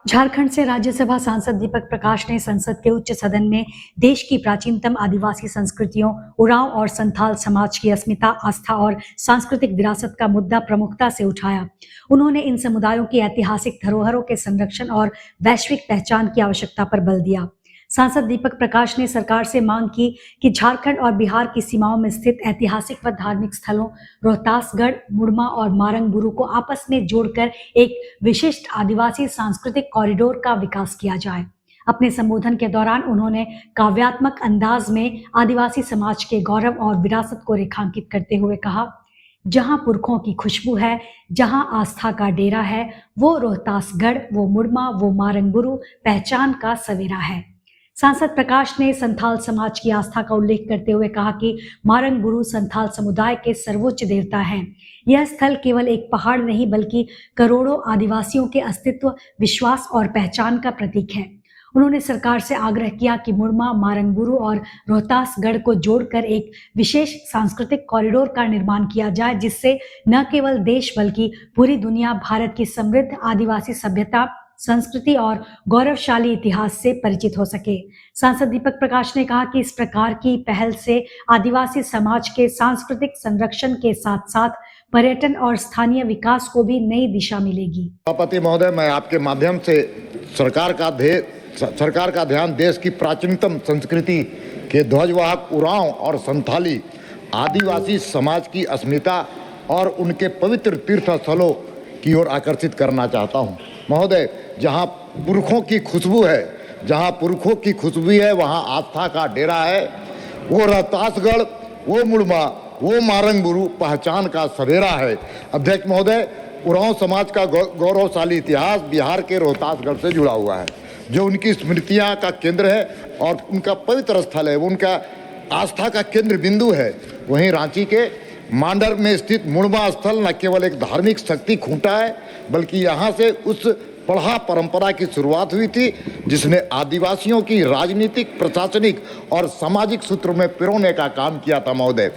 झारखंड से राज्यसभा सांसद दीपक प्रकाश ने संसद के उच्च सदन में देश की प्राचीनतम आदिवासी संस्कृतियों, उरांव और संथाल समाज की अस्मिता, आस्था और सांस्कृतिक विरासत का मुद्दा प्रमुखता से उठाया। उन्होंने इन समुदायों की ऐतिहासिक धरोहरों के संरक्षण और वैश्विक पहचान की आवश्यकता पर बल दिया। सांसद दीपक प्रकाश ने सरकार से मांग की कि झारखंड और बिहार की सीमाओं में स्थित ऐतिहासिक व धार्मिक स्थलों रोहतासगढ़, मुड़मा और मारंगबुरु को आपस में जोड़कर एक विशिष्ट आदिवासी सांस्कृतिक कॉरिडोर का विकास किया जाए। अपने संबोधन के दौरान उन्होंने काव्यात्मक अंदाज में आदिवासी समाज के गौरव और विरासत को रेखांकित करते हुए कहा, जहां पुरखों की खुशबू है, जहां आस्था का डेरा है, वो रोहतासगढ़, वो मुड़मा, वो मारंगबुरु पहचान का सवेरा है। सांसद प्रकाश ने संथाल समाज की आस्था का उल्लेख करते हुए कहा कि मारंगबुरु संथाल समुदाय के सर्वोच्च देवता हैं। यह स्थल केवल एक पहाड़ नहीं बल्कि करोड़ों आदिवासियों के अस्तित्व, विश्वास और पहचान का प्रतीक है। उन्होंने सरकार से आग्रह किया कि मुड़मा, मारंगबुरु और रोहतासगढ़ को जोड़कर एक विशेष सांस्कृतिक कॉरिडोर का निर्माण किया जाए, जिससे न केवल देश बल्कि पूरी दुनिया भारत की समृद्ध आदिवासी सभ्यता, संस्कृति और गौरवशाली इतिहास से परिचित हो सके। सांसद दीपक प्रकाश ने कहा कि इस प्रकार की पहल से आदिवासी समाज के सांस्कृतिक संरक्षण के साथ साथ पर्यटन और स्थानीय विकास को भी नई दिशा मिलेगी। सभापति महोदय, मैं आपके माध्यम से सरकार का ध्यान देश की प्राचीनतम संस्कृति के ध्वजवाहक उरांव और संथाली आदिवासी समाज की अस्मिता और उनके पवित्र तीर्थ स्थलों की ओर आकर्षित करना चाहता हूँ। महोदय, जहाँ पुरखों की खुशबू है, वहाँ आस्था का डेरा है। वो रोहतासगढ़, वो मुड़मा, वो मारंगबुरु पहचान का सवेरा है। अध्यक्ष महोदय, उरांव समाज का गौरवशाली इतिहास बिहार के रोहतासगढ़ से जुड़ा हुआ है, जो उनकी स्मृतियाँ का केंद्र है और उनका पवित्र स्थल है। वो उनका आस्था का केंद्र बिंदु है। वहीं रांची के मांडर में स्थित मुड़मा स्थल न केवल एक धार्मिक शक्ति खूंटा है, बल्कि यहाँ से उस पढ़ा परंपरा की शुरुआत हुई थी जिसने आदिवासियों की राजनीतिक, प्रशासनिक और सामाजिक सूत्र में पिरोने का काम किया था। महोदय।